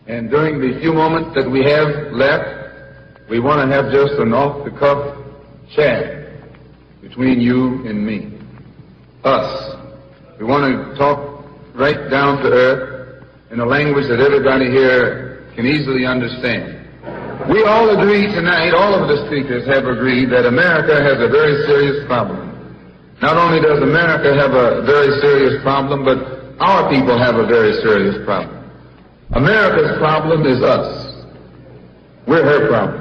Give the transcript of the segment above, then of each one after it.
And during the few moments that we have left, we want to have just an off-the-cuff chat between you and me. Us. We want to talk right down to earth in a language that everybody here can easily understand. We all agree tonight, all of the speakers have agreed that America has a very serious problem. Not only does America have a very serious problem, but our people have a very serious problem. America's problem is us. We're her problem.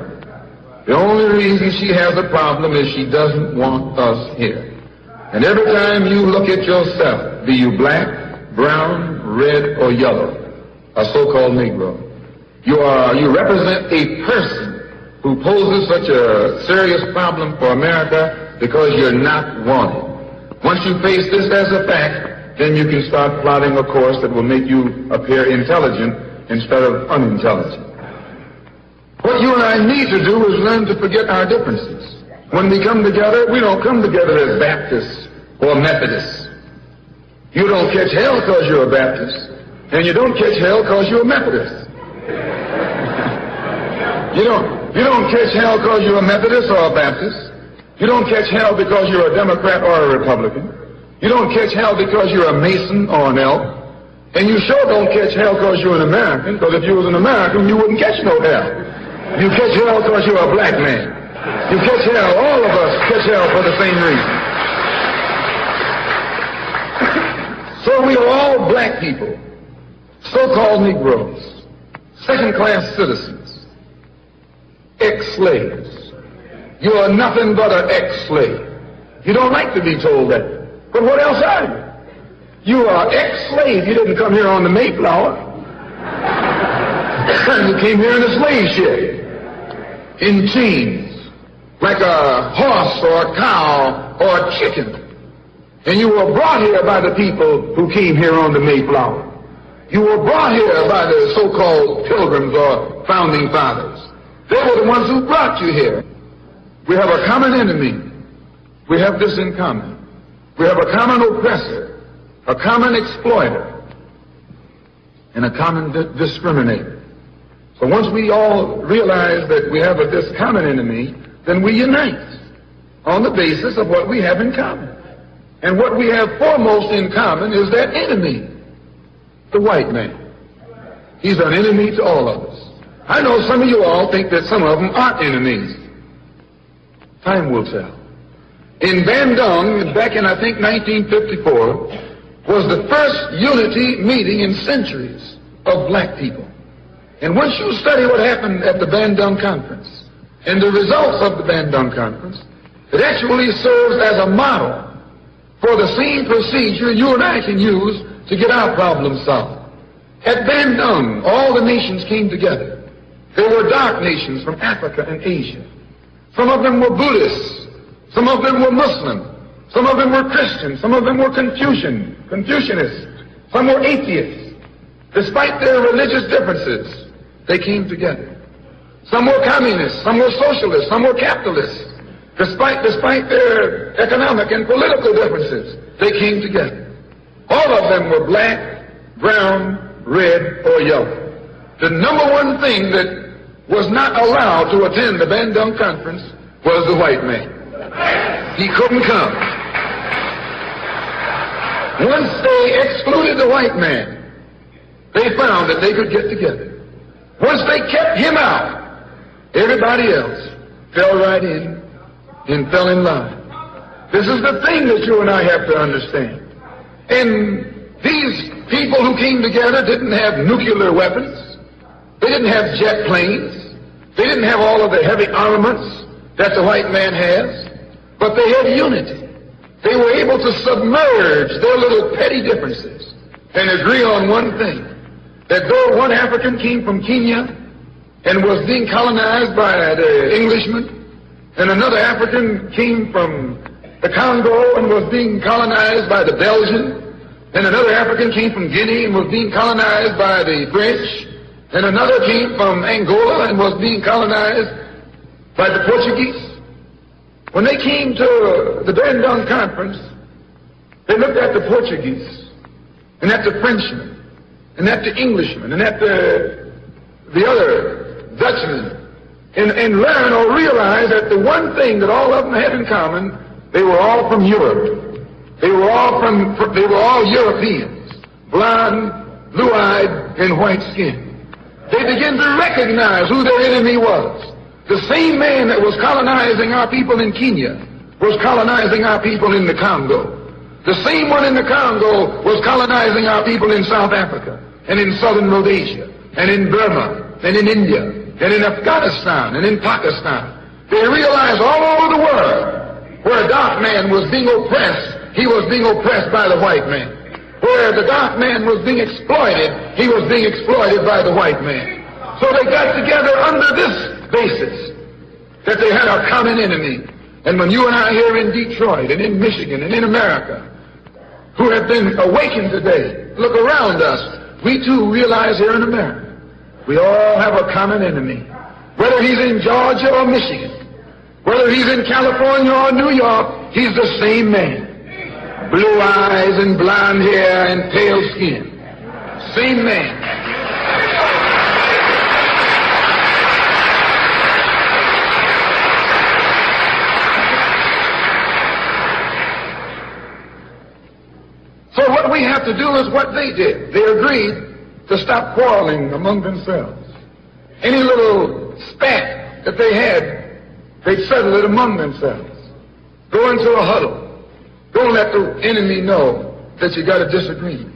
The only reason she has a problem is she doesn't want us here. And every time you look at yourself, be you black, brown, red, or yellow, a so-called Negro, you represent a person who poses such a serious problem for America because you're not wanted. Once you face this as a fact, then you can start plotting a course that will make you appear intelligent instead of unintelligent. What you and I need to do is learn to forget our differences. When we come together, we don't come together as Baptists or Methodists. You don't catch hell because you're a Baptist, and you don't catch hell because you're a Methodist. You don't catch hell because you're a Methodist or a Baptist. You don't catch hell because you're a Democrat or a Republican. You don't catch hell because you're a Mason or an Elk. And you sure don't catch hell because you're an American, because if you was an American, you wouldn't catch no hell. You catch hell because you're a black man. You catch hell, all of us catch hell for the same reason. So we are all black people, so-called Negroes, second-class citizens, ex-slaves. You are nothing but an ex-slave. You don't like to be told that. But what else are you? You are ex-slave. You didn't come here on the Mayflower. You came here in a slave ship, in chains, like a horse or a cow or a chicken. And you were brought here by the people who came here on the Mayflower. You were brought here by the so-called pilgrims or founding fathers. They were the ones who brought you here. We have a common enemy. We have this in common. We have a common oppressor, a common exploiter, and a common discriminator. So once we all realize that we have this common enemy, then we unite on the basis of what we have in common. And what we have foremost in common is that enemy, the white man. He's an enemy to all of us. I know some of you all think that some of them aren't enemies. Time will tell. In Bandung, back in, I think, 1954, was the first unity meeting in centuries of black people. And once you study what happened at the Bandung Conference and the results of the Bandung Conference, it actually serves as a model for the same procedure you and I can use to get our problems solved. At Bandung, all the nations came together. There were dark nations from Africa and Asia. Some of them were Buddhists. Some of them were Muslim. Some of them were Christian. Some of them were Confucianists. Some were atheists. Despite their religious differences, they came together. Some were communists. Some were socialists. Some were capitalists. Despite their economic and political differences, they came together. All of them were black, brown, red, or yellow. The number one thing that was not allowed to attend the Bandung Conference was the white man. He couldn't come. Once they excluded the white man, they found that they could get together. Once they kept him out, everybody else fell right in and fell in line. This is the thing that you and I have to understand. And these people who came together didn't have nuclear weapons. They didn't have jet planes. They didn't have all of the heavy armaments that the white man has. But they had unity. They were able to submerge their little petty differences and agree on one thing, that though one African came from Kenya and was being colonized by the Englishmen, and another African came from the Congo and was being colonized by the Belgian, and another African came from Guinea and was being colonized by the French, and another came from Angola and was being colonized by the Portuguese. When they came to the Bandung Conference, they looked at the Portuguese and at the Frenchmen and at the Englishmen and at the the other Dutchmen and learn or realize that the one thing that all of them had in common, they were all from Europe. They were all Europeans, blonde, blue-eyed, and white-skinned. They began to recognize who their enemy was. The same man that was colonizing our people in Kenya was colonizing our people in the Congo. The same one in the Congo was colonizing our people in South Africa and in southern Rhodesia and in Burma and in India and in Afghanistan and in Pakistan. They realized all over the world where a dark man was being oppressed, he was being oppressed by the white man. Where the dark man was being exploited, he was being exploited by the white man. So they got together under this basis, that they had a common enemy. And when you and I here in Detroit and in Michigan and in America, who have been awakened today, look around us, we too realize here in America, we all have a common enemy. Whether he's in Georgia or Michigan, whether he's in California or New York, he's the same man. Blue eyes and blonde hair and pale skin. Same man. So what we have to do is what they did. They agreed to stop quarreling among themselves. Any little spat that they had, they'd settle it among themselves. Go into a huddle. Don't let the enemy know that you got a disagreement.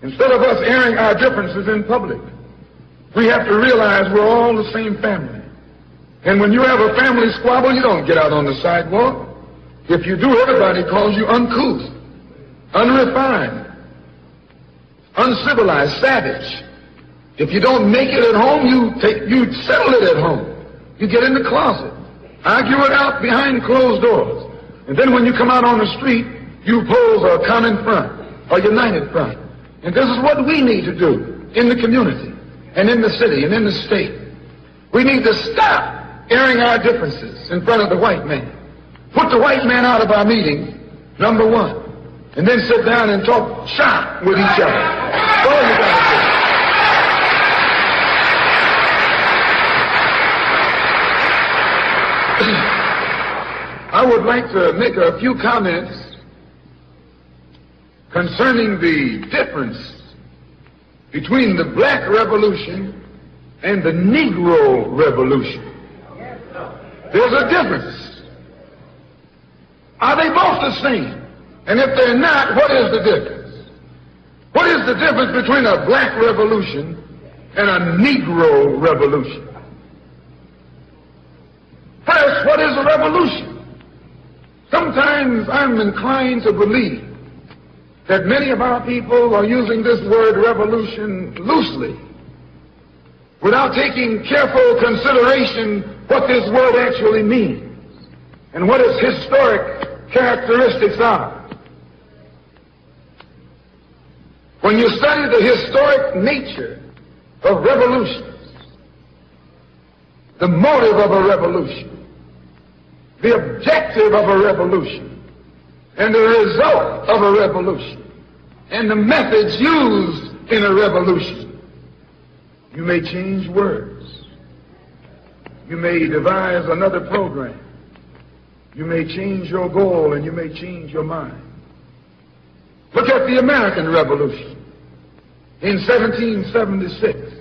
Instead of us airing our differences in public, we have to realize we're all the same family. And when you have a family squabble, you don't get out on the sidewalk. If you do, everybody calls you uncouth, unrefined, uncivilized, savage. If you don't make it at home, you settle it at home. You get in the closet, argue it out behind closed doors. And then when you come out on the street, you pose a common front, a united front. And this is what we need to do in the community and in the city and in the state. We need to stop airing our differences in front of the white man. Put the white man out of our meeting, number one. And then sit down and talk shop with each other. That's all you got to do. I would like to make a few comments concerning the difference between the Black Revolution and the Negro Revolution. There's a difference. Are they both the same? And if they're not, what is the difference? What is the difference between a Black Revolution and a Negro Revolution? First, what is a revolution? Sometimes I'm inclined to believe that many of our people are using this word revolution loosely, without taking careful consideration what this word actually means and what its historic characteristics are. When you study the historic nature of revolutions, the motive of a revolution, the objective of a revolution, and the result of a revolution, and the methods used in a revolution, you may change words. You may devise another program. You may change your goal and you may change your mind. Look at the American Revolution in 1776.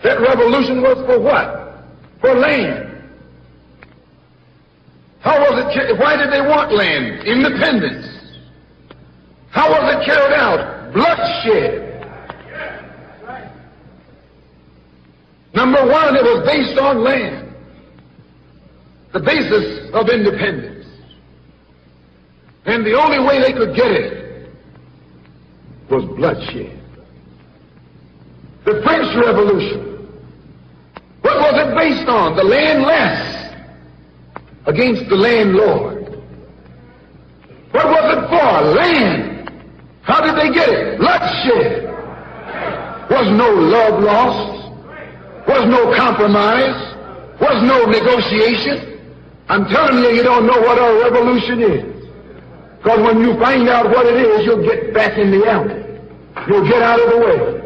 That revolution was for what? For land. How was it? Why did they want land? Independence. How was it carried out? Bloodshed. Number one, it was based on land. The basis of independence. And the only way they could get it was bloodshed. The French Revolution. What was it based on? The landless against the landlord. What was it for? Land. How did they get it? Bloodshed. Was no love lost. Was no compromise. Was no negotiation. I'm telling you, you don't know what a revolution is. Because when you find out what it is, you'll get back in the alley. You'll get out of the way.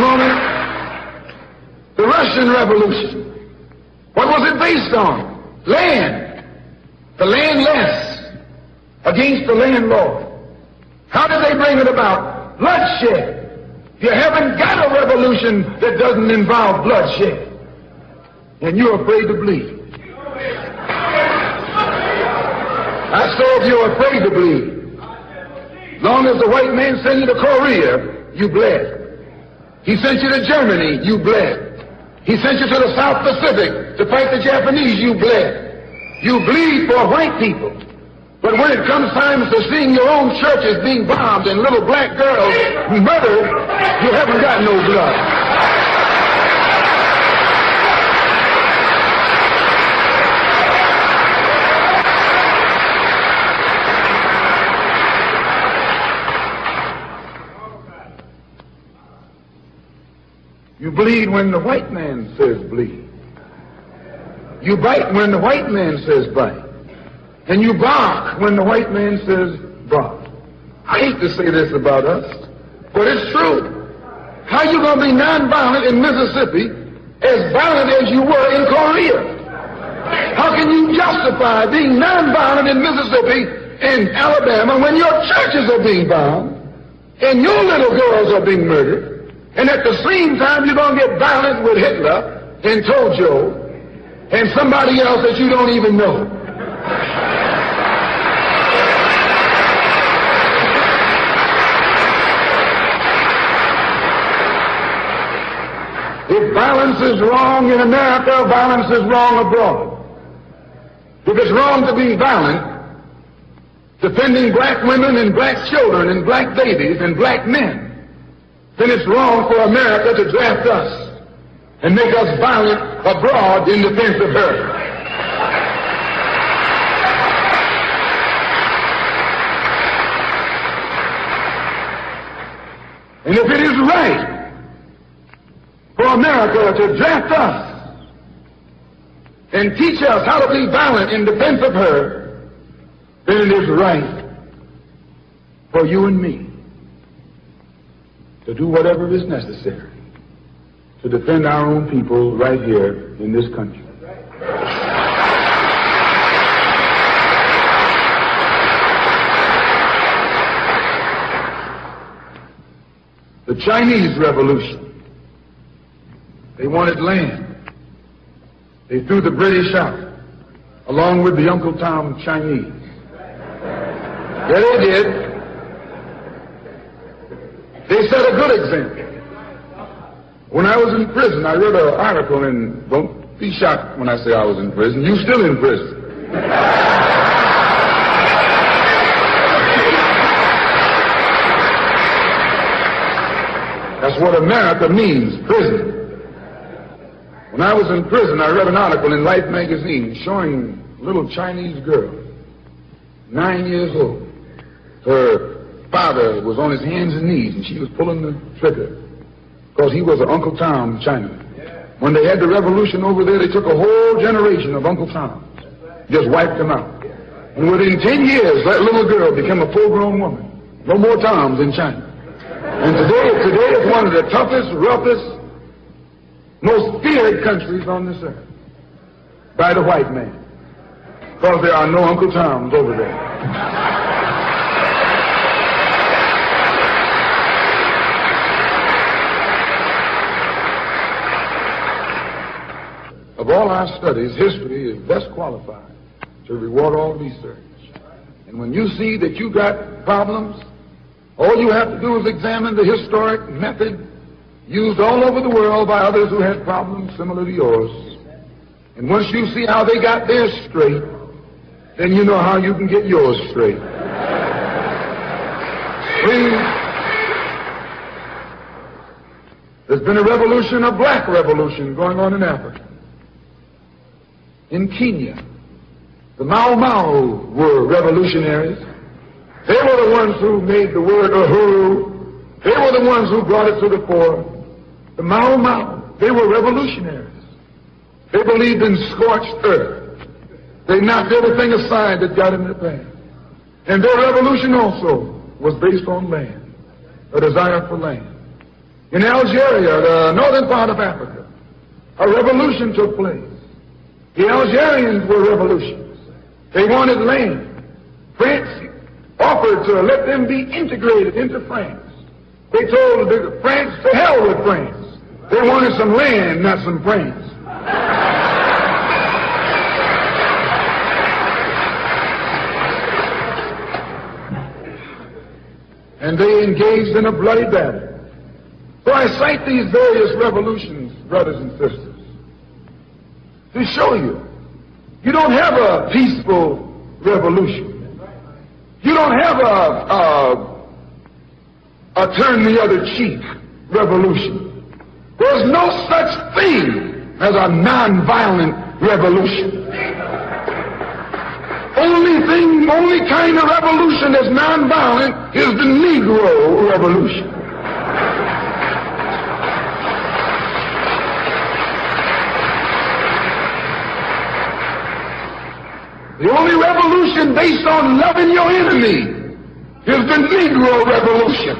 moment. The Russian Revolution. What was it based on? Land. The landless against the landlord. How did they bring it about? Bloodshed. You haven't got a revolution that doesn't involve bloodshed. And you're afraid to bleed. I saw if you're afraid to bleed. Long as the white man sent you to Korea, you bled. He sent you to Germany, you bled. He sent you to the South Pacific to fight the Japanese, you bled. You bleed for white people. But when it comes time to seeing your own churches being bombed and little black girls murdered, you haven't got no blood. You bleed when the white man says bleed. You bite when the white man says bite. And you bark when the white man says bark. I hate to say this about us, but it's true. How you going to be nonviolent in Mississippi as violent as you were in Korea? How can you justify being nonviolent in Mississippi and Alabama when your churches are being bombed and your little girls are being murdered? And at the same time, you're going to get violent with Hitler and Tojo and somebody else that you don't even know. If violence is wrong in America, violence is wrong abroad. If it's wrong to be violent, defending black women and black children and black babies and black men, then it's wrong for America to draft us and make us violent abroad in defense of her. And if it is right for America to draft us and teach us how to be violent in defense of her, then it is right for you and me to do whatever is necessary to defend our own people right here in this country. The Chinese Revolution. They wanted land. They threw the British out, along with the Uncle Tom Chinese. Yeah, they did. They set a good example. When I was in prison, I read an article, and don't be shocked when I say I was in prison. You're still in prison. That's what America means, prison. When I was in prison, I read an article in Life magazine showing a little Chinese girl, 9 years old. Her father was on his hands and knees, and she was pulling the trigger because he was an Uncle Tom Chinaman. When they had the revolution over there, they took a whole generation of Uncle Toms, just wiped them out. And within 10 years, that little girl became a full-grown woman. No more Toms in China. And today it's one of the toughest, roughest, most feared countries on this earth by the white man, because there are no Uncle Toms over there. Of all our studies, history is best qualified to reward all research. And when you see that you got problems, all you have to do is examine the historic method used all over the world by others who had problems similar to yours. And once you see how they got theirs straight, then you know how you can get yours straight. Please. There's been a revolution, a black revolution going on in Africa. In Kenya, the Mau Mau were revolutionaries. They were the ones who made the word uhuru. They were the ones who brought it to the fore. The Mau Mau, they were revolutionaries. They believed in scorched earth. They knocked everything aside that got in their path. And their revolution also was based on land, a desire for land. In Algeria, the northern part of Africa, a revolution took place. The Algerians were revolutionists. They wanted land. France offered to let them be integrated into France. They told France, to hell with France. They wanted some land, not some France. And they engaged in a bloody battle. So I cite these various revolutions, brothers and sisters, to show you, you don't have a peaceful revolution. You don't have a turn the other cheek revolution. There's no such thing as a nonviolent revolution. Only kind of revolution that's nonviolent is the Negro revolution. The only revolution based on loving your enemy is the Negro revolution.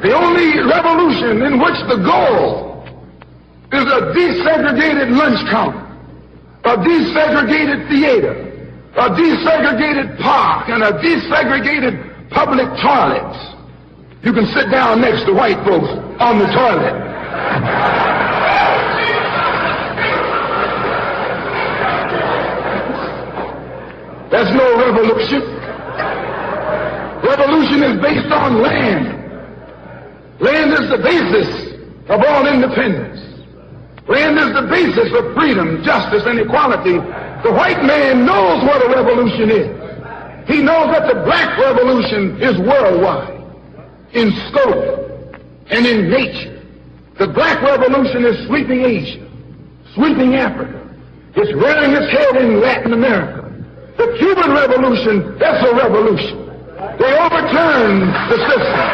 The only revolution in which the goal is a desegregated lunch counter, a desegregated theater, a desegregated park, and a desegregated public toilets. You can sit down next to white folks on the toilet. That's no revolution. Revolution is based on land. Land is the basis of all independence. Land is the basis of freedom, justice, and equality. The white man knows what a revolution is. He knows that the black revolution is worldwide, in scope and in nature. The black revolution is sweeping Asia, sweeping Africa. It's rearing its head in Latin America. The Cuban Revolution, that's a revolution. They overturned the system.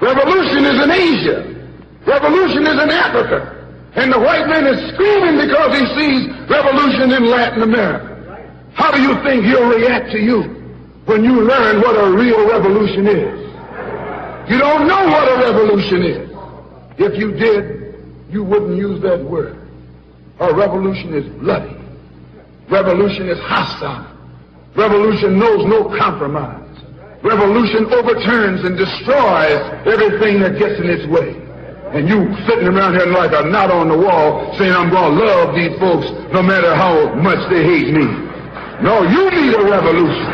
Revolution is in Asia. Revolution is in Africa. And the white man is screaming because he sees revolution in Latin America. How do you think he'll react to you when you learn what a real revolution is? You don't know what a revolution is. If you did, you wouldn't use that word. A revolution is bloody. Revolution is hostile. Revolution knows no compromise. Revolution overturns and destroys everything that gets in its way. And you sitting around here like a knot on the wall saying, I'm going to love these folks no matter how much they hate me. No, you need a revolution.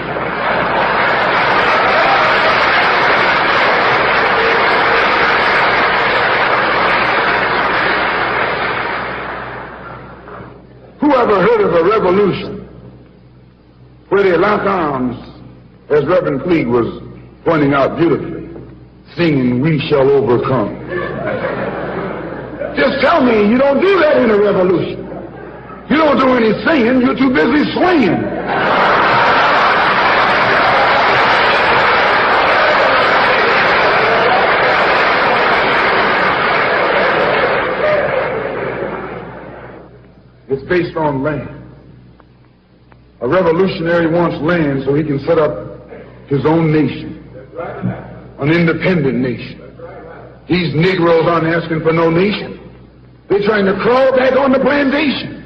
Whoever heard of a revolution where they lock arms, as Reverend Fleet was pointing out beautifully, singing, we shall overcome. Just tell me you don't do that in a revolution. You don't do any singing, you're too busy swinging. It's based on land. A revolutionary wants land so he can set up his own nation, an independent nation. These Negroes aren't asking for no nation. They're trying to crawl back on the plantation.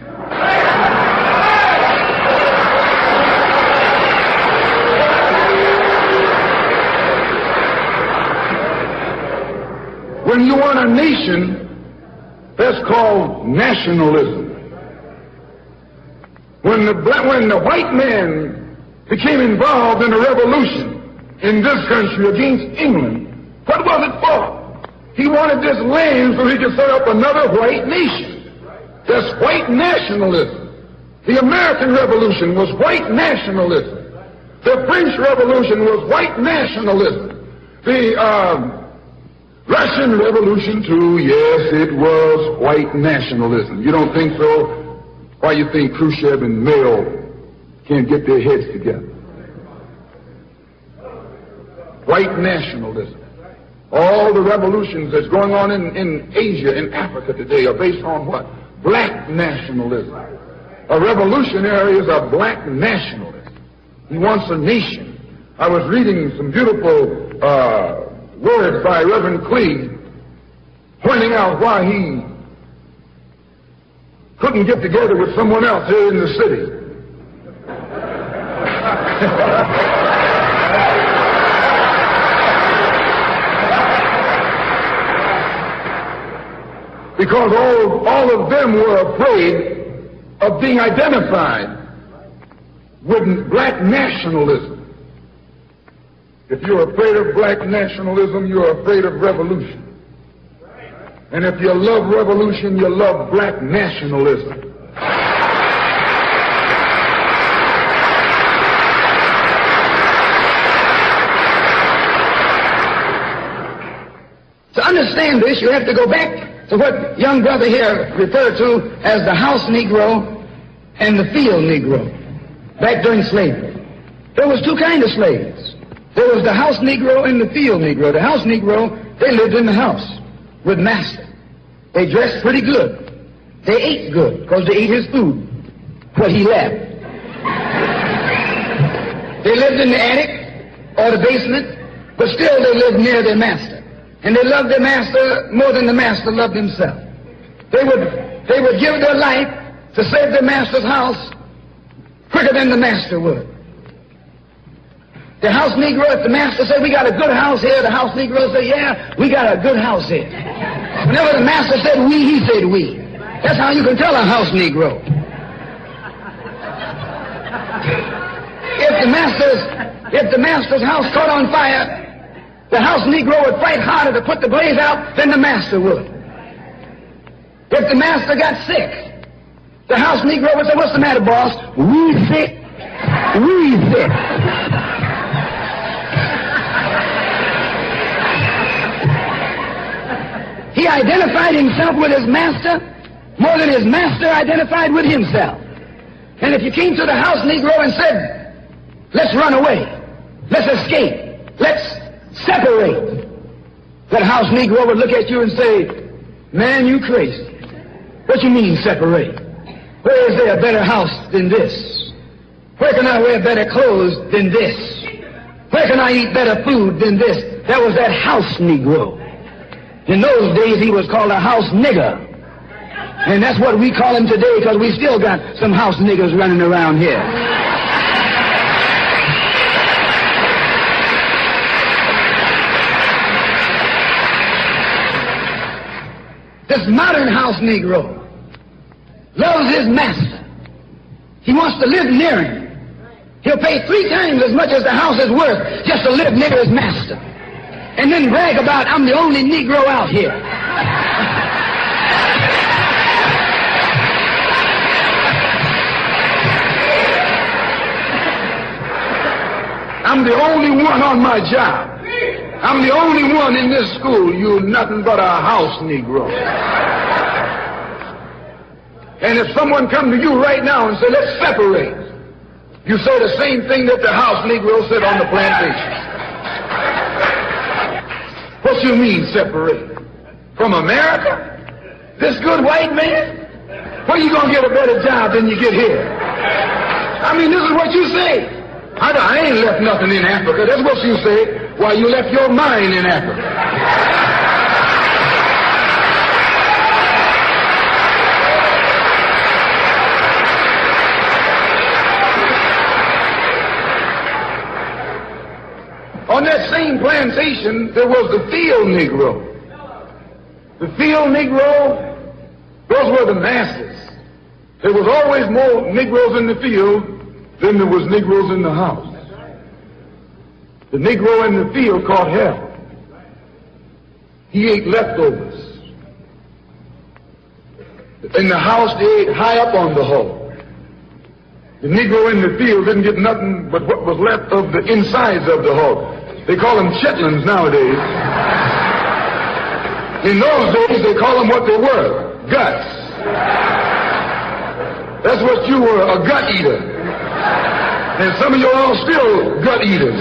When you want a nation, that's called nationalism. When the white man became involved in a revolution in this country against England, what was it for? He wanted this land so he could set up another white nation. That's white nationalism. The American Revolution was white nationalism. The French Revolution was white nationalism. The Russian Revolution, too, yes, it was white nationalism. You don't think so? Why you think Khrushchev and Mao can't get their heads together? White nationalism. All the revolutions that's going on in Asia and Africa today are based on what? black nationalism. A revolutionary is a black nationalist. He wants a nation. I was reading some beautiful words by Reverend Cleave pointing out why he couldn't get together with someone else here in the city. Because all of them were afraid of being identified with black nationalism. If you're afraid of black nationalism, you're afraid of revolution. And if you love revolution, you love black nationalism. To understand this, you have to go back to what young brother here referred to as the house Negro and the field Negro, back during slavery. There was two kinds of slaves. There was the house Negro and the field Negro. The house Negro, they lived in the house with master. They dressed pretty good. They ate good because they ate his food, what he left. They lived in the attic or the basement, but still they lived near their master. And they loved their master more than the master loved himself. They would give their life to save their master's house quicker than the master would. The house Negro, if the master said, "We got a good house here," the house Negro said, "Yeah, we got a good house here." Whenever the master said "we," he said "we." That's how you can tell a house Negro. If the master's house caught on fire, the house Negro would fight harder to put the blaze out than the master would. If the master got sick, the house Negro would say, "What's the matter, boss?" "We sick. We sick." He identified himself with his master more than his master identified with himself. And if you came to the house Negro and said, "Let's run away, let's escape, let's separate," that house Negro would look at you and say, "Man, you crazy. What you mean separate? Where is there a better house than this? Where can I wear better clothes than this? Where can I eat better food than this?" That was that house Negro. In those days, he was called a house nigger. And that's what we call him today, because we still got some house niggers running around here. This modern house Negro loves his master. He wants to live near him. He'll pay 3 times as much as the house is worth just to live near his master. And then brag about, "I'm the only Negro out here." "I'm the only one on my job. I'm the only one in this school. You're nothing but a house Negro." And if someone come to you right now and say, "Let's separate," you say the same thing that the house Negro said on the plantation. What you mean separate? From America? This good white man? Where you gonna get a better job than you get here? I mean, this is what you say. I ain't left nothing in Africa. That's what you say. Why, you left your mind in Africa. On that same plantation, there was the field Negro. The field Negro, those were the masses. There was always more Negroes in the field than there was Negroes in the house. The Negro in the field caught hell. He ate leftovers. In the house, they ate high up on the hog. The Negro in the field didn't get nothing but what was left of the insides of the hog. They call them chitlins nowadays. In those days, they call them what they were, guts. That's what you were, a gut eater. And some of you all still gut eaters.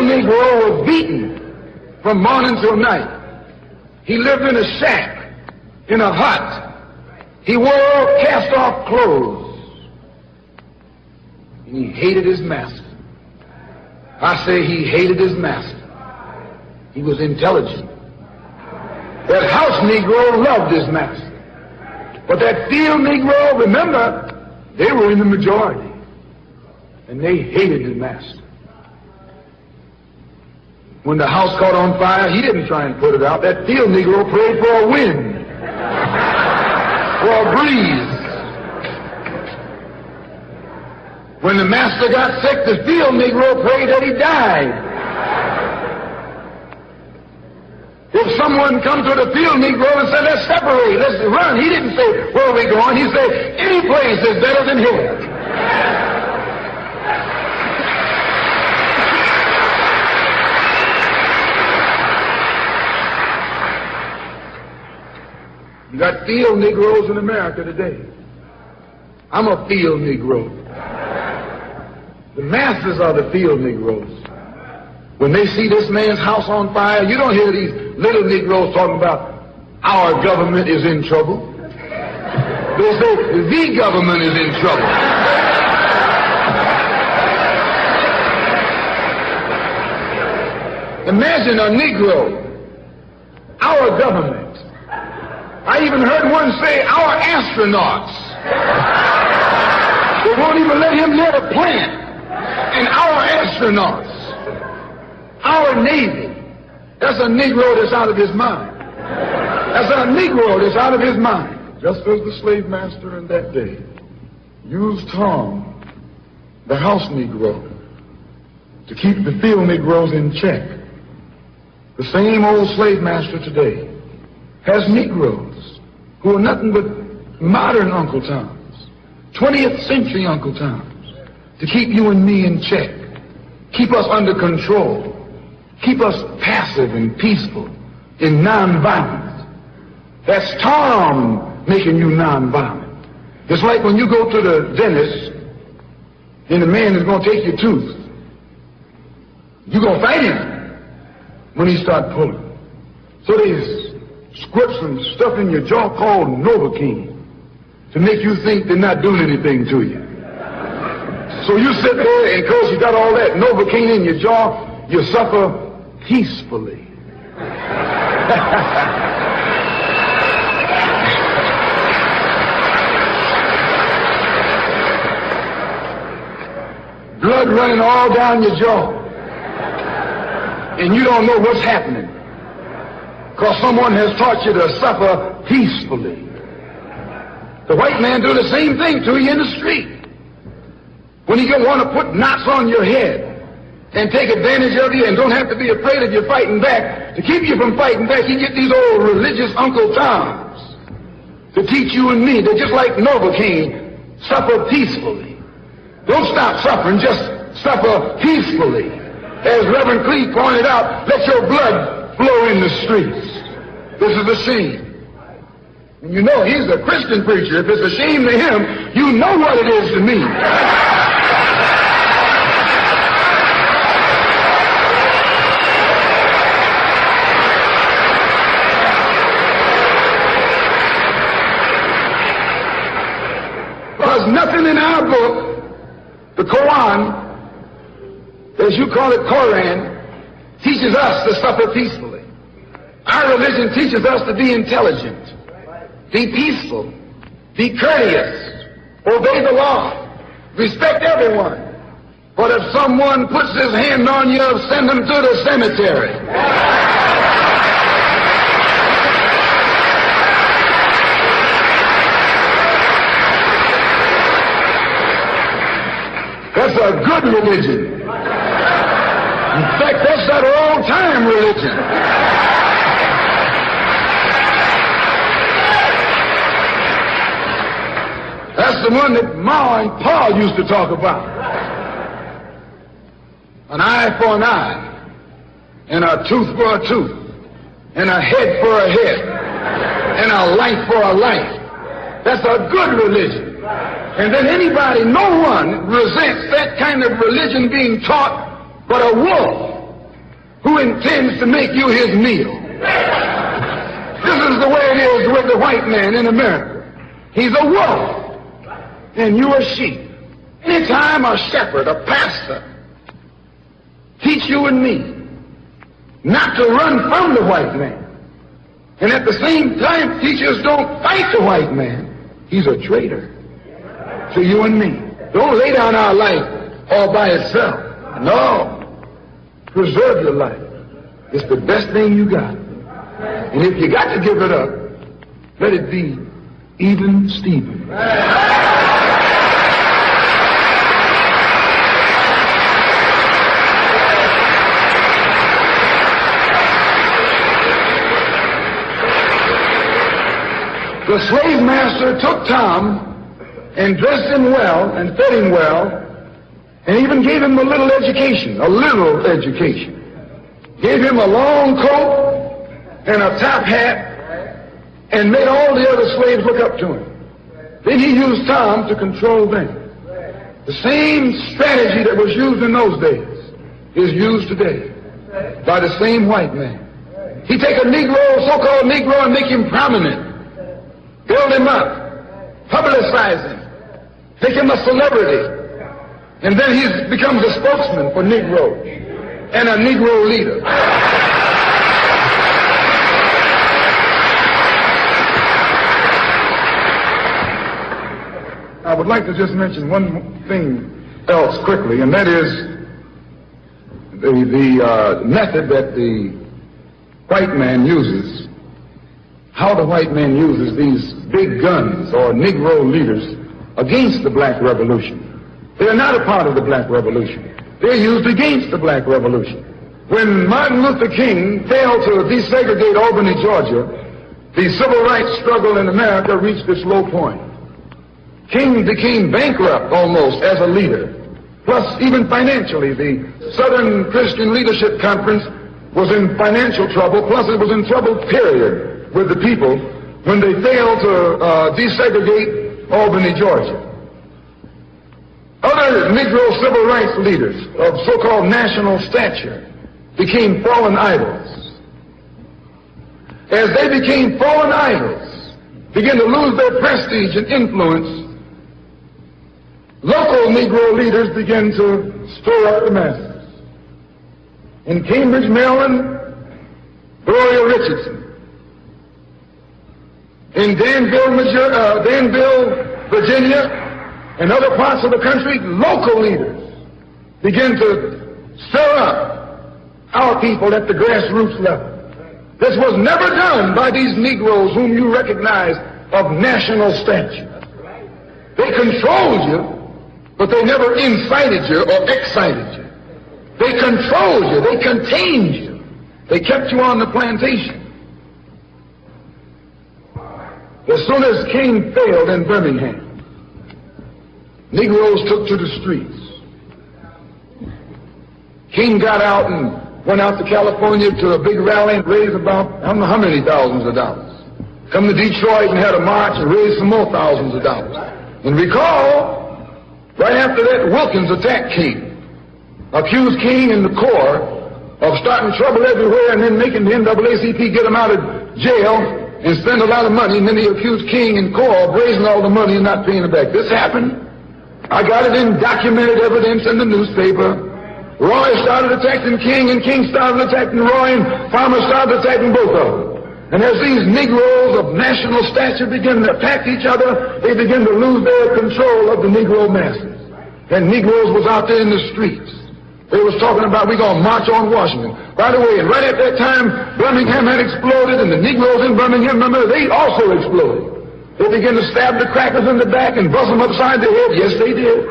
Negro was beaten from morning till night. He lived in a shack, in a hut. He wore cast-off clothes. And he hated his master. I say he hated his master. He was intelligent. That house Negro loved his master. But that field Negro, remember, they were in the majority. And they hated the master. When the house caught on fire, he didn't try and put it out. That field Negro prayed for a wind, for a breeze. When the master got sick, the field Negro prayed that he died. If someone come to the field Negro and said, let's separate, let's run, he didn't say, where are we going? He said, any place is better than here. You got field Negroes in America today. I'm a field Negro. The masses are the field Negroes. When they see this man's house on fire, you don't hear these little Negroes talking about our government is in trouble. They say the government is in trouble. Imagine a Negro, our government. I even heard one say, our astronauts. They won't even let him near the plant. And our astronauts. Our Navy. That's a Negro that's out of his mind. That's a Negro that's out of his mind. Just as the slave master in that day used Tom, the house Negro, to keep the field Negroes in check, the same old slave master today has Negroes who are nothing but modern Uncle Toms, 20th century Uncle Toms, to keep you and me in check, keep us under control, keep us passive and peaceful and nonviolent. That's Tom making you nonviolent. It's like when you go to the dentist and the man is going to take your tooth. You're going to fight him when he starts pulling. So they squirt some stuff in your jaw called Novocaine to make you think they're not doing anything to you. So you sit there, and because you got all that Novocaine in your jaw, you suffer peacefully. Blood running all down your jaw. And you don't know what's happening. Because someone has taught you to suffer peacefully. The white man do the same thing to you in the street. When he want to put knots on your head and take advantage of you and don't have to be afraid of you fighting back, to keep you from fighting back, he get these old religious Uncle Toms to teach you and me that just like Novocaine, suffer peacefully. Don't stop suffering, just suffer peacefully. As Reverend Cleve pointed out, let your blood flow in the streets. This is a shame. And you know, he's a Christian preacher. If it's a shame to him, you know what it is to me. There's nothing in our book, the Quran, as you call it, Koran, teaches us to suffer peacefully. Our religion teaches us to be intelligent, be peaceful, be courteous, obey the law, respect everyone. But if someone puts his hand on you, send him to the cemetery. That's a good religion. In fact, that's that old-time religion. That's the one that Ma and Pa used to talk about. An eye for an eye, and a tooth for a tooth, and a head for a head, and a life for a life. That's a good religion. And then anybody, no one resents that kind of religion being taught but a wolf who intends to make you his meal. This is the way it is with the white man in America. He's a wolf, and you are sheep. Anytime a shepherd, a pastor, teach you and me not to run from the white man, and at the same time teach us don't fight the white man, he's a traitor to you and me. Don't lay down our life all by itself. No. Preserve your life. It's the best thing you got. And if you got to give it up, let it be even Stephen. The slave master took Tom and dressed him well and fed him well and even gave him a little education. Gave him a long coat and a top hat and made all the other slaves look up to him. Then he used Tom to control them. The same strategy that was used in those days is used today by the same white man. He take a Negro, so-called Negro, and make him prominent. Build him up, publicize him, make him a celebrity, and then he becomes a spokesman for Negroes and a Negro leader. I would like to just mention one thing else quickly, and that is the method that the white man uses. How the white man uses these big guns or Negro leaders against the black revolution. They're not a part of the black revolution. They're used against the black revolution. When Martin Luther King failed to desegregate Albany, Georgia, the civil rights struggle in America reached its low point. King became bankrupt almost as a leader. Plus, even financially, the Southern Christian Leadership Conference was in financial trouble, plus it was in trouble, period, with the people when they failed to desegregate Albany, Georgia. Other Negro civil rights leaders of so-called national stature became fallen idols. As they became fallen idols, began to lose their prestige and influence, local Negro leaders began to stir up the masses. In Cambridge, Maryland, Gloria Richardson. In Danville, Virginia, and other parts of the country, local leaders begin to stir up our people at the grassroots level. This was never done by these Negroes whom you recognize of national stature. They controlled you, but they never incited you or excited you. They controlled you, they contained you. They kept you on the plantation. As soon as King failed in Birmingham, Negroes took to the streets. King got out and went out to California to a big rally and raised about, I don't know how many thousands of dollars. Come to Detroit and had a march and raised some more thousands of dollars. And recall, right after that, Wilkins attacked King, accused King and the Corps of starting trouble everywhere and then making the NAACP get him out of jail and spend a lot of money, and then he accused King and Corps of raising all the money and not paying it back. This happened. I got it in documented evidence in the newspaper. Roy started attacking King, and King started attacking Roy, and Farmer started attacking both of them. And as these Negroes of national stature begin to attack each other, they begin to lose their control of the Negro masses. And Negroes was out there in the streets. They was talking about, we're going to march on Washington. By the way, and right at that time, Birmingham had exploded, and the Negroes in Birmingham, remember, they also exploded. They began to stab the crackers in the back and bust them upside the head. Yes, they did.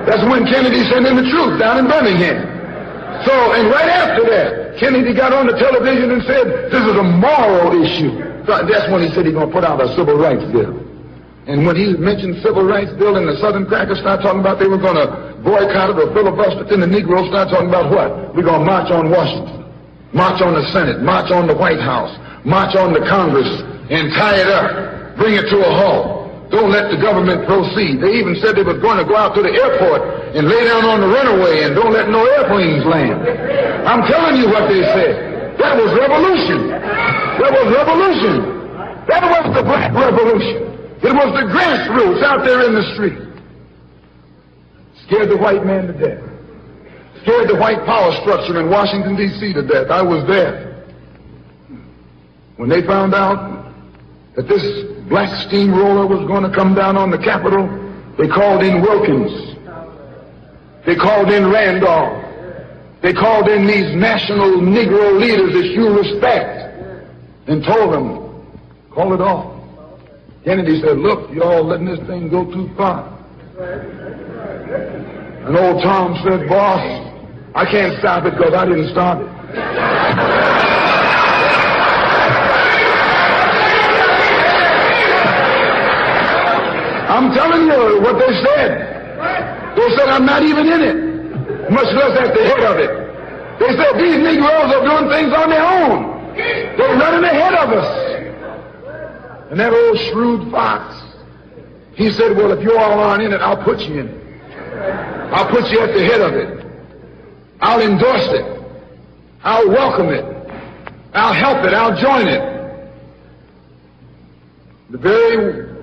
That's when Kennedy sent in the troops down in Birmingham. So, and right after that, Kennedy got on the television and said, this is a moral issue. That's when he said he's going to put out a civil rights bill. And when he mentioned civil rights bill and the Southern crackers started talking about they were going to boycott it or filibuster it, then the Negroes started talking about what? We're going to march on Washington, march on the Senate, march on the White House, march on the Congress, and tie it up, bring it to a halt. Don't let the government proceed. They even said they were going to go out to the airport and lay down on the runway and don't let no airplanes land. I'm telling you what they said. That was revolution. That was revolution. That was the black revolution. It was the grassroots out there in the street. Scared the white man to death. Scared the white power structure in Washington, D.C. to death. I was there. When they found out that this black steamroller was going to come down on the Capitol, they called in Wilkins. They called in Randolph. They called in these national Negro leaders that you respect and told them, call it off. Kennedy said, look, y'all letting this thing go too far. And old Tom said, boss, I can't stop it because I didn't start it. I'm telling you what they said. They said, I'm not even in it, much less at the head of it. They said, these Negroes are doing things on their own. They're running ahead of us. And that old shrewd fox, he said, well, if you all aren't in it, I'll put you in it. I'll put you at the head of it. I'll endorse it. I'll welcome it. I'll help it. I'll join it.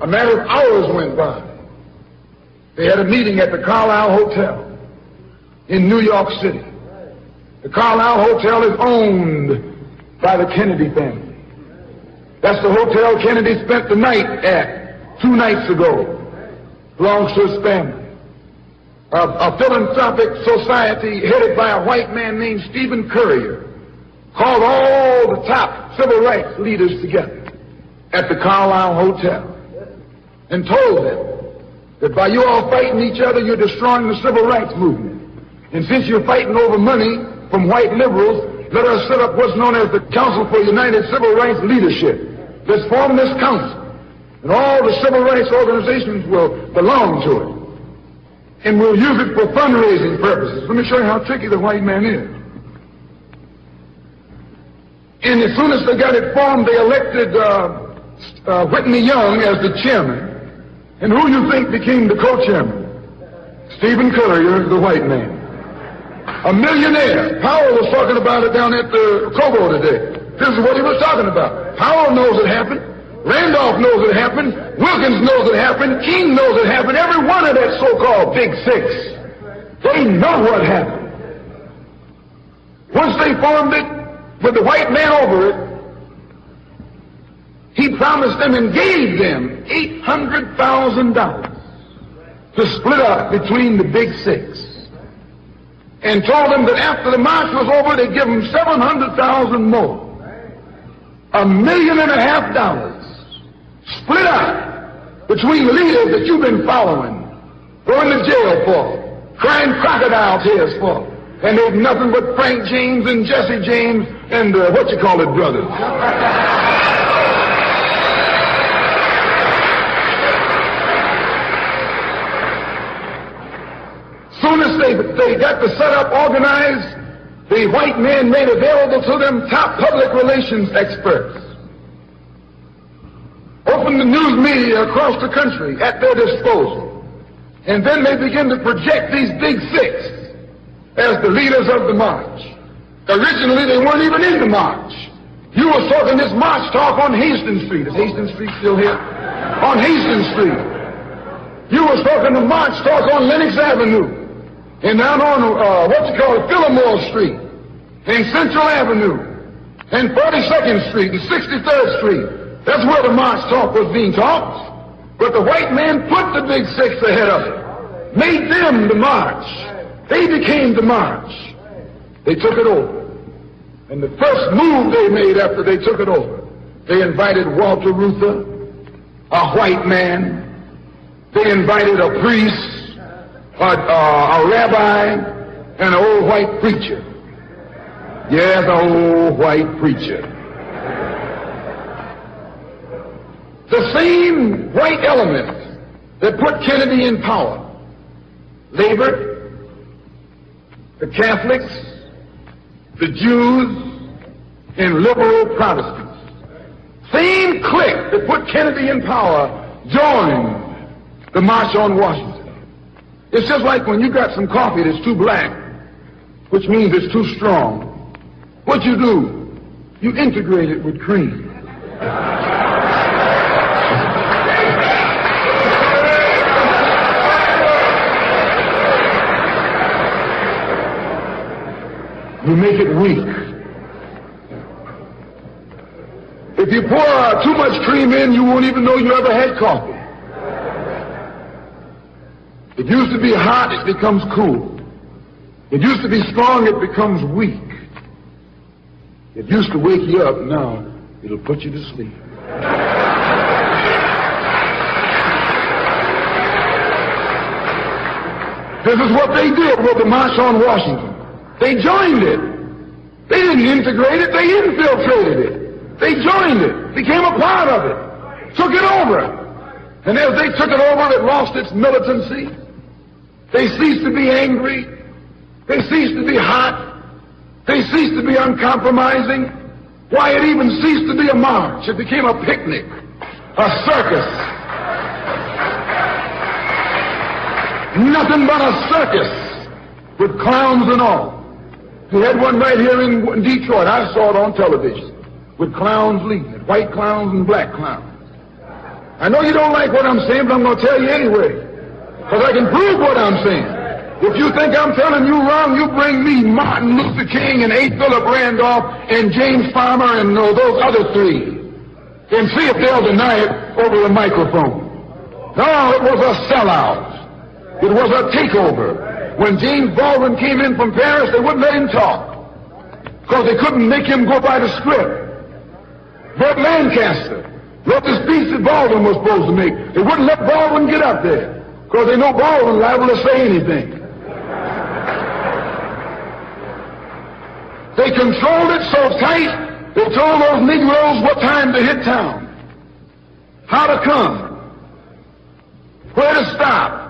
A matter of hours went by. They had a meeting at the Carlisle Hotel in New York City. The Carlisle Hotel is owned by the Kennedy family. That's the hotel Kennedy spent the night at 2 nights ago. Belongs to his family. A philanthropic society headed by a white man named Stephen Currier called all the top civil rights leaders together at the Carlisle Hotel and told them that by you all fighting each other, you're destroying the civil rights movement. And since you're fighting over money from white liberals, let us set up what's known as the Council for United Civil Rights Leadership. Let's form this council, and all the civil rights organizations will belong to it. And we'll use it for fundraising purposes. Let me show you how tricky the white man is. And as soon as they got it formed, they elected Whitney Young as the chairman. And who you think became the co-chairman? Stephen Currier, the white man. A millionaire. Powell was talking about it down at the Cobo today. This is what he was talking about. Powell knows it happened. Randolph knows it happened. Wilkins knows it happened. King knows it happened. Every one of that so-called Big Six. They know what happened. Once they formed it, with the white man over it, he promised them and gave them $800,000 to split up between the Big Six. And told them that after the march was over, they'd give them $700,000 more. $1.5 million split up between the leaders that you've been following, going to jail for, crying crocodile tears for, and they've nothing but Frank James and Jesse James and brothers. Soon as they got the setup organized, the white men made available to them top public relations experts. Opened the news media across the country at their disposal. And then they began to project these Big Six as the leaders of the march. Originally, they weren't even in the march. You were talking this march talk on Hastings Street. Is Hastings Street still here? On Hastings Street. You were talking the march talk on Lenox Avenue. And down on, Fillmore Street, and Central Avenue, and 42nd Street, and 63rd Street. That's where the march talk was being talked. But the white man put the Big Six ahead of it, made them the march. They became the march. They took it over. And the first move they made after they took it over, they invited Walter Reuther, a white man. They invited a priest, a rabbi, and an old white preacher. Yes, an old white preacher. The same white element that put Kennedy in power. Labor, the Catholics, the Jews, and liberal Protestants. Same clique that put Kennedy in power joined the March on Washington. It's just like when you got some coffee that's too black, which means it's too strong. What you do, you integrate it with cream. You make it weak. If you pour too much cream in, you won't even know you ever had coffee. It used to be hot, it becomes cool. It used to be strong, it becomes weak. It used to wake you up, now it'll put you to sleep. This is what they did with the March on Washington. They joined it. They didn't integrate it, they infiltrated it. They joined it, became a part of it, took it over. And as they took it over, it lost its militancy. They ceased to be angry. They ceased to be hot. They ceased to be uncompromising. Why, it even ceased to be a march. It became a picnic, a circus. Nothing but a circus with clowns and all. We had one right here in Detroit. I saw it on television with clowns leading it, white clowns and black clowns. I know you don't like what I'm saying, but I'm going to tell you anyway, because I can prove what I'm saying. If you think I'm telling you wrong, you bring me Martin Luther King and A. Philip Randolph and James Farmer and those other three, and see if they'll deny it over the microphone. No, it was a sellout. It was a takeover. When James Baldwin came in from Paris, they wouldn't let him talk, because they couldn't make him go by the script. Burt Lancaster wrote the speech that Baldwin was supposed to make. They wouldn't let Baldwin get up there, because they know Baldwin's liable to say anything. They controlled it so tight, they told those Negroes what time to hit town, how to come, where to stop,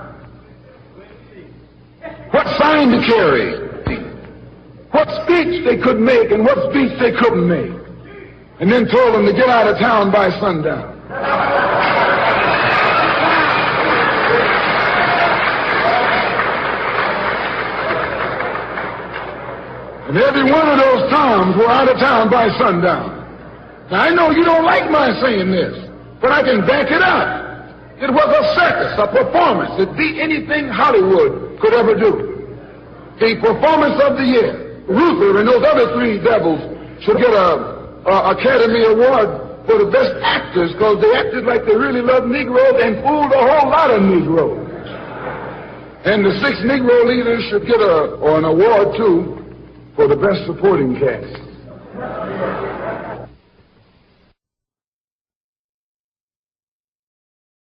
what sign to carry, what speech they could make and what speech they couldn't make, and then told them to get out of town by sundown. And every one of those Toms were out of town by sundown. Now, I know you don't like my saying this, but I can back it up. It was a circus, a performance that beat anything Hollywood could ever do. The performance of the year. Luther and those other three devils should get a Academy Award for the best actors, because they acted like they really loved Negroes and fooled a whole lot of Negroes. And the 6 Negro leaders should get an award, too, for the best supporting cast.